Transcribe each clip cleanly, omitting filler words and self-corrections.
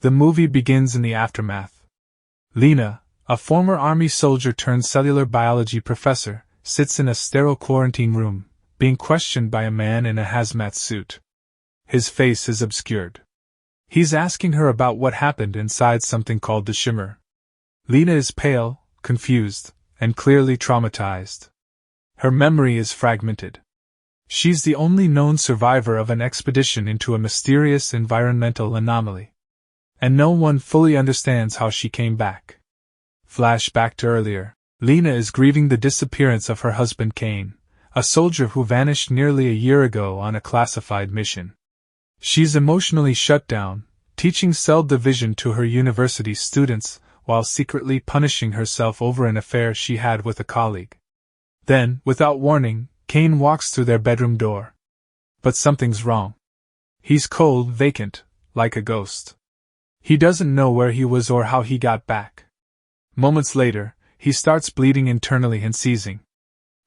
The movie begins in the aftermath. Lena, a former army soldier turned cellular biology professor, sits in a sterile quarantine room, being questioned by a man in a hazmat suit. His face is obscured. He's asking her about what happened inside something called the Shimmer. Lena is pale, confused, and clearly traumatized. Her memory is fragmented. She's the only known survivor of an expedition into a mysterious environmental anomaly. And no one fully understands how she came back. Flashback to earlier. Lena is grieving the disappearance of her husband Kane, a soldier who vanished nearly a year ago on a classified mission. She's emotionally shut down, teaching cell division to her university students, while secretly punishing herself over an affair she had with a colleague. Then, without warning, Kane walks through their bedroom door. But something's wrong. He's cold, vacant, like a ghost. He doesn't know where he was or how he got back. Moments later, he starts bleeding internally and seizing.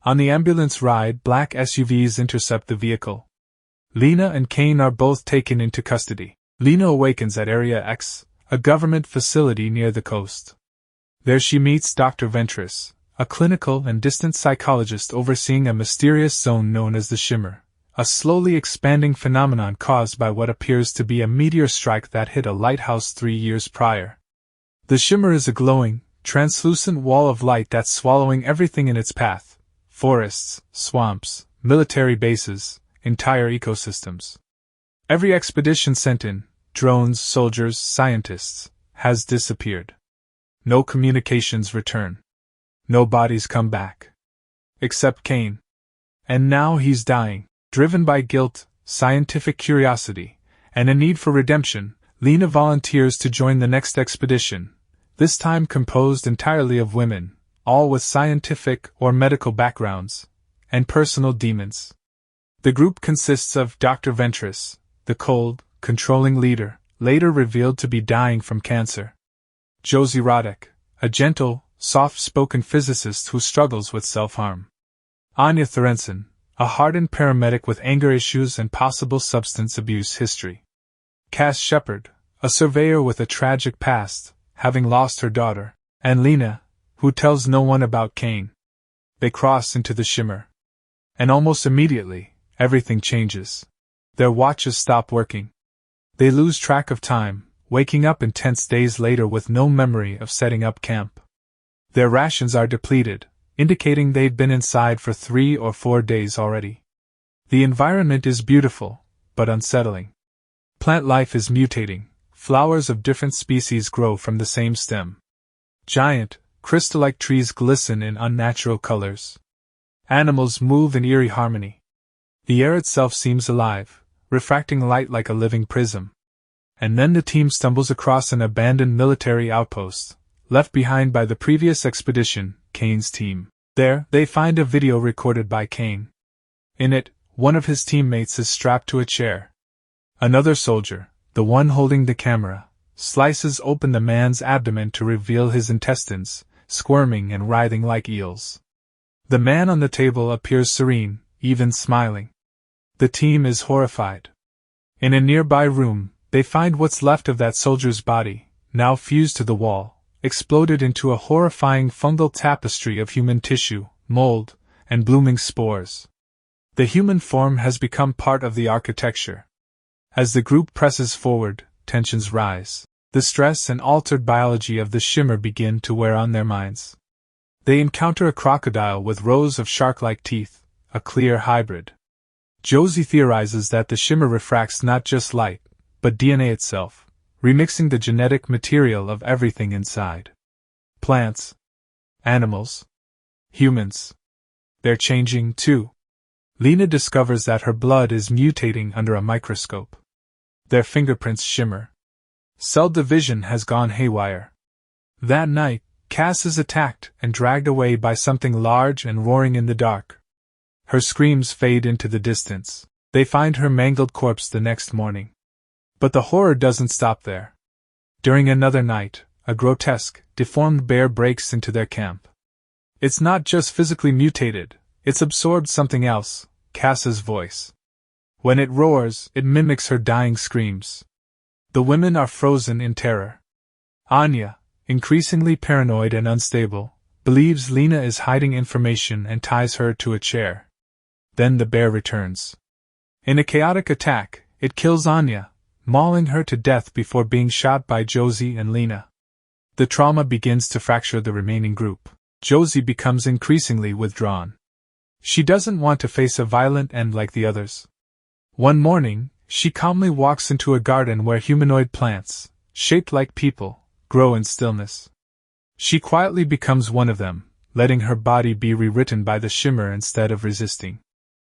On the ambulance ride, black SUVs intercept the vehicle. Lena and Kane are both taken into custody. Lena awakens at Area X, a government facility near the coast. There she meets Dr. Ventress, a clinical and distant psychologist overseeing a mysterious zone known as the Shimmer, a slowly expanding phenomenon caused by what appears to be a meteor strike that hit a lighthouse 3 years prior. The Shimmer is a glowing, translucent wall of light that's swallowing everything in its path: forests, swamps, military bases, entire ecosystems. Every expedition sent in, drones, soldiers, scientists, has disappeared. No communications return. No bodies come back. Except Kane. And now he's dying. Driven by guilt, scientific curiosity, and a need for redemption, Lena volunteers to join the next expedition, this time composed entirely of women, all with scientific or medical backgrounds, and personal demons. The group consists of Dr. Ventress, the cold, controlling leader, later revealed to be dying from cancer. Josie Roddick, a gentle, soft-spoken physicist who struggles with self-harm. Anya Thorensen, a hardened paramedic with anger issues and possible substance abuse history. Cass Shepard, a surveyor with a tragic past, having lost her daughter. And Lena, who tells no one about Kane. They cross into the Shimmer. And almost immediately, everything changes. Their watches stop working. They lose track of time, waking up intense days later with no memory of setting up camp. Their rations are depleted, indicating they've been inside for 3 or 4 days already. The environment is beautiful, but unsettling. Plant life is mutating. Flowers of different species grow from the same stem. Giant, crystal-like trees glisten in unnatural colors. Animals move in eerie harmony. The air itself seems alive, refracting light like a living prism. And then the team stumbles across an abandoned military outpost, left behind by the previous expedition, Kane's team. There, they find a video recorded by Kane. In it, one of his teammates is strapped to a chair. Another soldier, the one holding the camera, slices open the man's abdomen to reveal his intestines, squirming and writhing like eels. The man on the table appears serene, even smiling. The team is horrified. In a nearby room, they find what's left of that soldier's body, now fused to the wall, exploded into a horrifying fungal tapestry of human tissue, mold, and blooming spores. The human form has become part of the architecture. As the group presses forward, tensions rise. The stress and altered biology of the Shimmer begin to wear on their minds. They encounter a crocodile with rows of shark-like teeth, a clear hybrid. Josie theorizes that the Shimmer refracts not just light, but DNA itself, remixing the genetic material of everything inside. Plants, animals, humans. They're changing, too. Lena discovers that her blood is mutating under a microscope. Their fingerprints shimmer. Cell division has gone haywire. That night, Cass is attacked and dragged away by something large and roaring in the dark. Her screams fade into the distance. They find her mangled corpse the next morning. But the horror doesn't stop there. During another night, a grotesque, deformed bear breaks into their camp. It's not just physically mutated, it's absorbed something else, Cass's voice. When it roars, it mimics her dying screams. The women are frozen in terror. Anya, increasingly paranoid and unstable, believes Lena is hiding information and ties her to a chair. Then the bear returns. In a chaotic attack, it kills Anya, mauling her to death before being shot by Josie and Lena. The trauma begins to fracture the remaining group. Josie becomes increasingly withdrawn. She doesn't want to face a violent end like the others. One morning, she calmly walks into a garden where humanoid plants, shaped like people, grow in stillness. She quietly becomes one of them, letting her body be rewritten by the shimmer instead of resisting.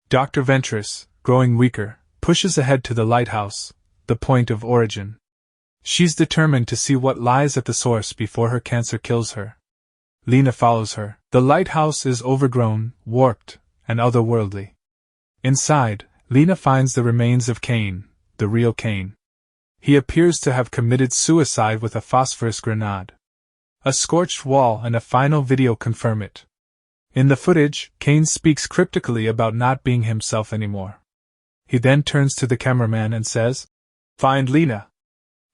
Dr. Ventress, growing weaker, pushes ahead to the lighthouse, the point of origin. She's determined to see what lies at the source before her cancer kills her. Lena follows her. The lighthouse is overgrown, warped, and otherworldly. Inside, Lena finds the remains of Cain, the real Cain. He appears to have committed suicide with a phosphorus grenade. A scorched wall and a final video confirm it. In the footage, Cain speaks cryptically about not being himself anymore. He then turns to the cameraman and says, "Find Lena."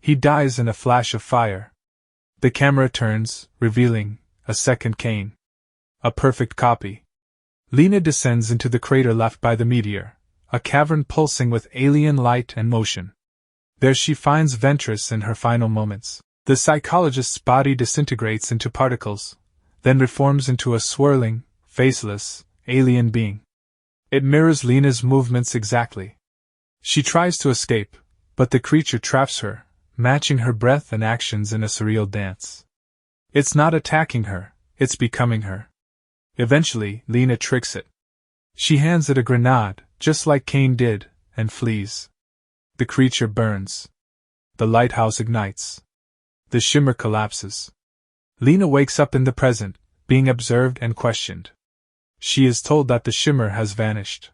He dies in a flash of fire. The camera turns, revealing a second Cain. A perfect copy. Lena descends into the crater left by the meteor, a cavern pulsing with alien light and motion. There she finds Ventress in her final moments. The psychologist's body disintegrates into particles, then reforms into a swirling, faceless, alien being. It mirrors Lena's movements exactly. She tries to escape, but the creature traps her, matching her breath and actions in a surreal dance. It's not attacking her, it's becoming her. Eventually, Lena tricks it. She hands it a grenade, just like Cain did, and flees. The creature burns. The lighthouse ignites. The shimmer collapses. Lena wakes up in the present, being observed and questioned. She is told that the shimmer has vanished.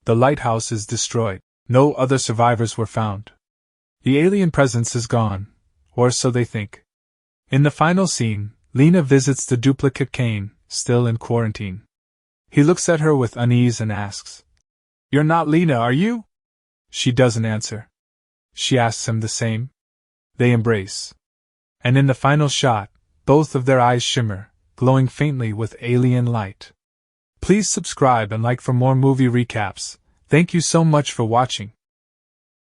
The lighthouse is destroyed. No other survivors were found. The alien presence is gone, or so they think. In the final scene, Lena visits the duplicate Cain, still in quarantine. He looks at her with unease and asks, "You're not Lena, are you?" She doesn't answer. She asks him the same. They embrace. And in the final shot, both of their eyes shimmer, glowing faintly with alien light. Please subscribe and like for more movie recaps. Thank you so much for watching.